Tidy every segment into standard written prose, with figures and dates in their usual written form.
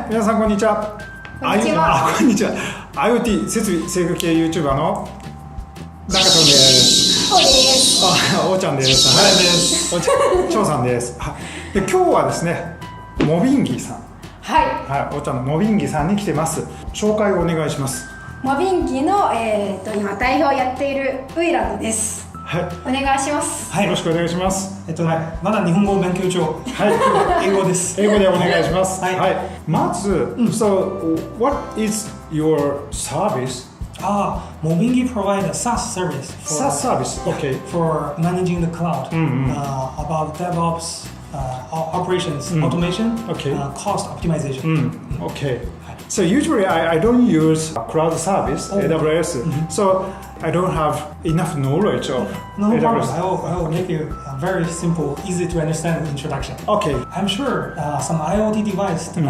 はい、皆さんこんにちは。こんにちは。こんにちは。IoT 設備制御系 YouTuber の中さんです。おいです。おーちゃんです。はいです。張さんです。で今日はですね、モビンギさん。はい。はい、おーちゃんのモビンギさんに来てます。紹介をお願いします。モビンギの、今代表をやっているウイランドです。はい。お願いします。はい、よろしくお願いします。まだ日本語を勉強中。はい。英語です。英語でお願いします。はい。はい。まず、so what is your service? Mobingi provide a SaaS service. SaaS service. Okay. For managing the cloud. About DevOps, operations, automation, cost optimization. Okay. So usually I don't use cloud service, AWS. So I don't have enough knowledge of No problem. AWS. I will make you a very simple, easy to understand introduction. Okay. I'm sure some IoT device, the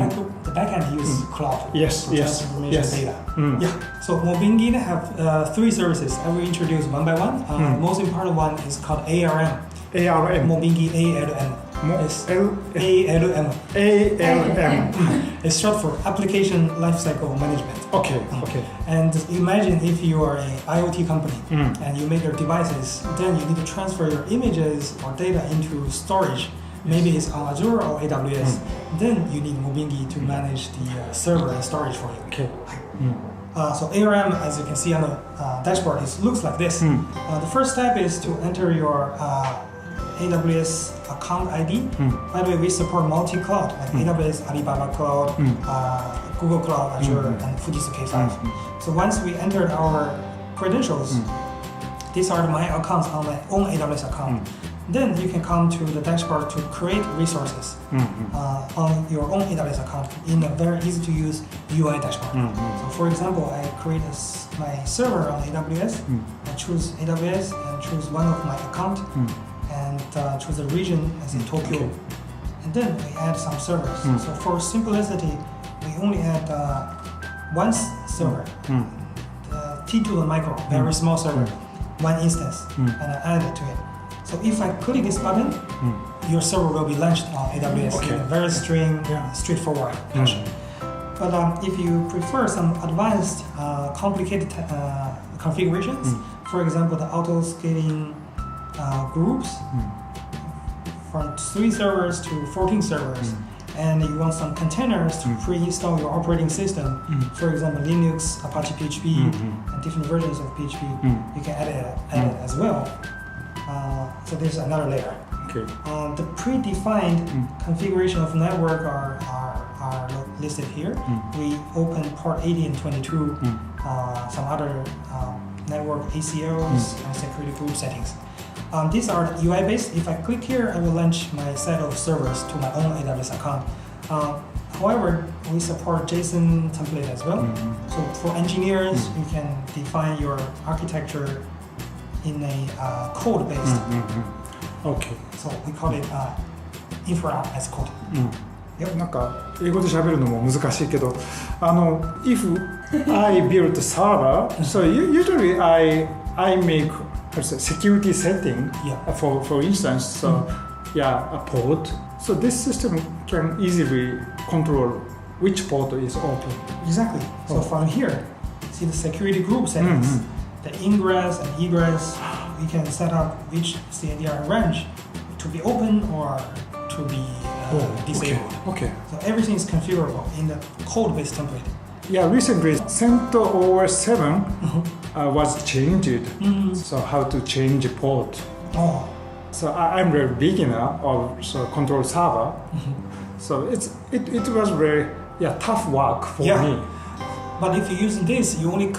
backend use cloud. Yes, for yes, transformation yes. data. Yeah. So Mobingi have three services. I will introduce one by one. Most important one is called ARM. ARM. Mobingi ALM. It's ALM. ALM. It's short for Application Lifecycle Management. Okay. Okay. And imagine if you are an IoT company and you make your devices, then you need to transfer your images or data into storage. Maybe it's on Azure or AWS. Then you need Mobingi to manage the server and storage for you. Okay. So ARM, as you can see on the dashboard, looks like this. The first step is to enter your AWS account ID. By the way, we support multi-cloud like AWS, Alibaba Cloud, Google Cloud, Azure, and Fujitsu K5. So once we entered our credentials, these are my accounts on my own AWS account. Then you can come to the dashboard to create resources on your own AWS account in a very easy-to-use UI dashboard. So for example, I create my server on AWS. I choose AWS and choose one of my account. And choose a region as in Tokyo. Okay. And then we add some servers. So for simplicity, we only add one server, the T to the micro, very small server, one instance, and I add it to it. So if I click this button, your server will be launched on AWS in a very straightforward fashion. But if you prefer some advanced, complicated configurations, for example, the auto-scaling groups from 3 servers to 14 servers, and you want some containers to pre-install your operating system, for example Linux, Apache PHP, and different versions of PHP, you can add it as well. So there's another layer. Okay. The predefined configuration of network are listed here. We open port 80 and 22, some other network ACLs and security group settings. These are UI based. If I click here, I will launch my set of servers to my own AWS account. However, we support JSON template as well. So for engineers, you can define your architecture in a code based. Okay. So we call it infra as code. なんか英語で喋るのも難しいけど、if I build a server, so usually I make security setting for instance, so a port. So this system can easily control which port is open. Exactly. So from here, see the security group settings, the ingress and egress. We can set up which CADR range to be open or to be disabled. Okay. So everything is configurable in the code-based template. Yeah, recently CentOS 7 was changed. So how to change port. So I'm very beginner of control server. So it was very tough work for me. But if you use this, you only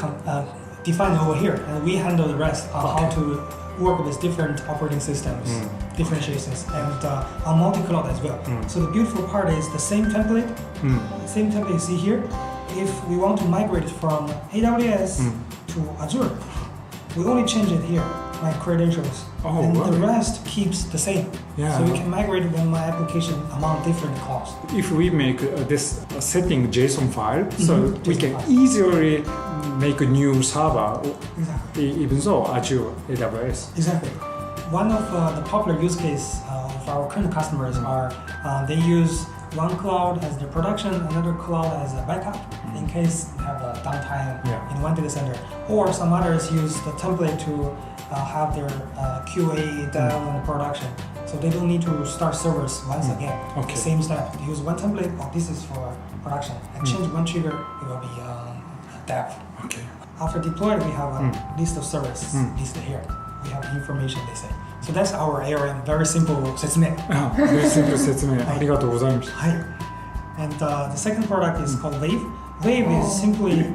define over here, and we handle the rest on how to work with different operating systems, differentiations, and on multi-cloud as well. So the beautiful part is the same template. The same template you see here. If we want to migrate from AWS to Azure, we only change it here, my credentials, and the rest keeps the same. So we can migrate my application among different clouds. If we make this setting JSON file, so we can easily make a new server, even though Azure, AWS. Exactly. One of the popular use case of our current customers are they use one cloud as the production, another cloud as a backup in case you have a downtime in one data center. Or some others use the template to have their QA dev and production. So they don't need to start servers once again. Okay. Same step. They use one template. Oh, this is for production. And change one trigger, it will be dev. Okay. After deployed, we have a list of servers listed here. We have information, they say. So that's our ARM. Very simple 説明。Very simple 説明ありがとうございました。はい。And the second product is called Wave. Wave is simply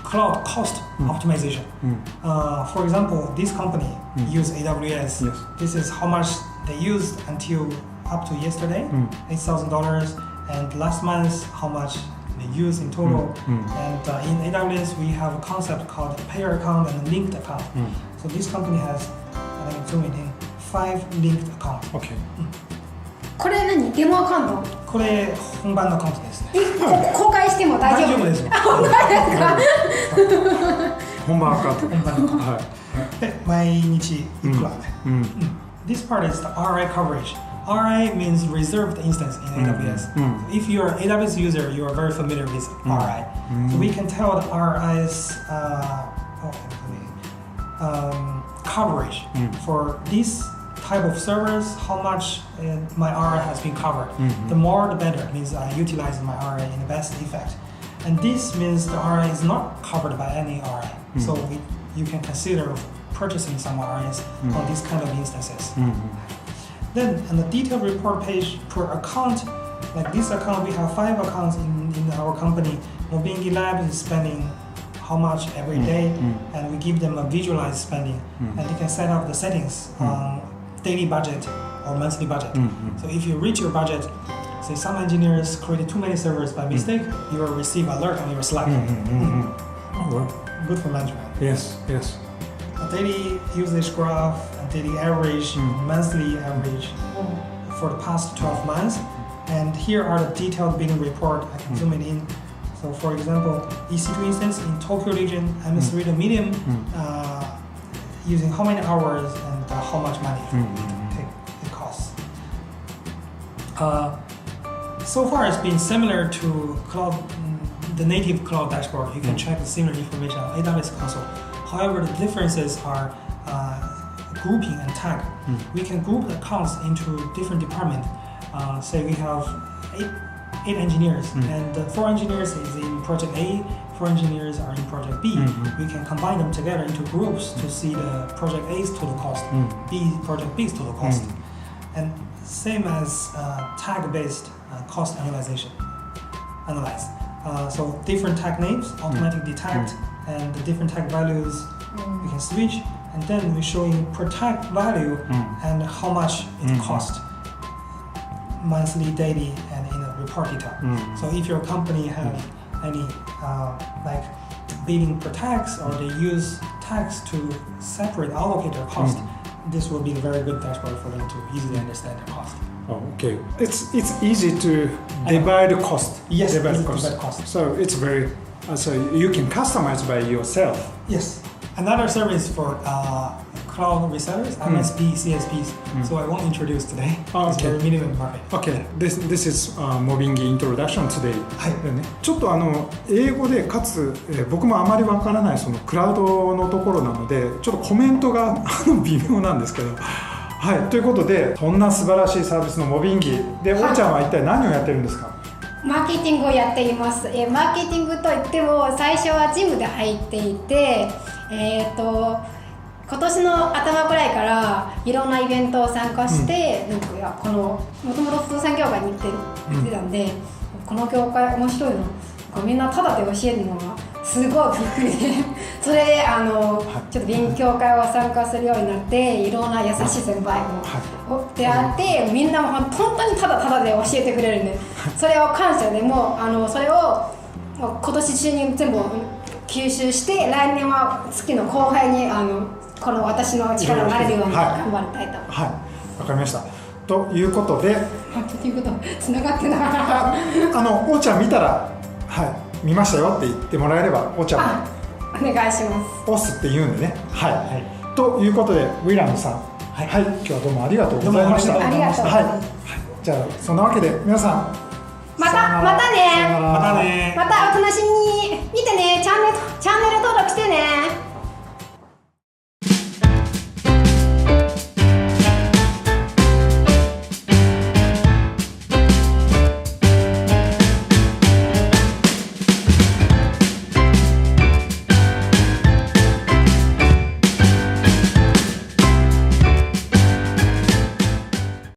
cloud cost optimization. For example, this company use AWS. Yes. This is how much they used until up to yesterday, $8,000, and last month how much they use in total. And in AWS we have a concept called pair account and linked account. So this company has, I think zoom in, 5 linked accounts. Okay. これ何デモアカウント？これ本番のアカウントですね。公開しても大丈夫？大丈夫ですよ。本当ですか？本番アカウント。本番のはい。で毎日いくらね。This part is the RI coverage. RI means reserved instance in AWS. So if you're an AWS user, you are very familiar with RI. So we can tell the RI's coverage for this type of servers, how much my RI has been covered. The more the better, means I utilize my RI in the best effect. And this means the RI is not covered by any RI. So you can consider purchasing some RIs on these kind of instances. Then on the detailed report page per account, like this account, we have 5 accounts in our company. Mobingi Lab is spending how much every day, and we give them a visualized spending, and they can set up the settings on daily budget or monthly budget. So if you reach your budget, say some engineers created too many servers by mistake, you will receive alert on your Slack. Oh, well. Good for management. Yes, yes. A daily usage graph, a daily average, monthly average for the past 12 months. And here are the detailed billing report. I can zoom it in. So for example, EC2 instance in Tokyo region, MS3 the medium, using how many hours and how much money it costs. So far it's been similar to cloud, the native cloud dashboard. You can check the similar information on AWS console. However, the differences are grouping and tag. We can group accounts into different departments. Say we have 8 engineers, and 4 engineers is in project A, 4 engineers are in project B. We can combine them together into groups to see the project A's total cost, project B's total cost. And same as tag-based cost analyze. So different tag names automatically detect, and the different tag values we can switch, and then we're showing per tag value and how much it cost monthly, daily, and in a report detail. So if your company have any like billing per tags, or they use tags to separate allocate their cost, this will be a very good dashboard for them to easily understand their cost. Oh, okay. It's easy to divide the cost. Yes, divide cost. So it's very so you can customize by yourself. Yes. Another service for cloud resellers, MSP, CSPs. So I won't introduce today. It's very minimum market. Okay. This is Mobingi introduction today. はい。でね、ちょっと英語でかつ、僕もあまりわからないそのクラウドのところなのでちょっとコメントが微妙なんですけど。はい、ということでそんな素晴らしいサービスのモビンギで、おーちゃんは一体何をやってるんですか？マーケティングをやっています。マーケティングといっても最初はジムで入っていて、今年の頭くらいからいろんなイベントを参加して、なんかこのもともと不動産業界に行ってたんで、この業界面白いの、みんなタダで教えるのがすごいびっくりでそれでちょっと勉強会を参加するようになって、いろんな優しい先輩も出会って、みんなも本当にタダで教えてくれるんで、それを感謝でもそれを今年中に全部吸収して、来年は月の後輩にこの私の力になれるように頑張りたいと。はい、わかりました。ということで、ということつながってなおーちゃん見たら、見ましたよって言ってもらえれば、おーちゃんもお願いします。押すって言うんでね。ということで、ウィランドさん、今日はどうもありがとうございました。ありがとうございます。じゃあそんなわけで皆さんまたねまたねまたお楽しみに見てねチャンネル登録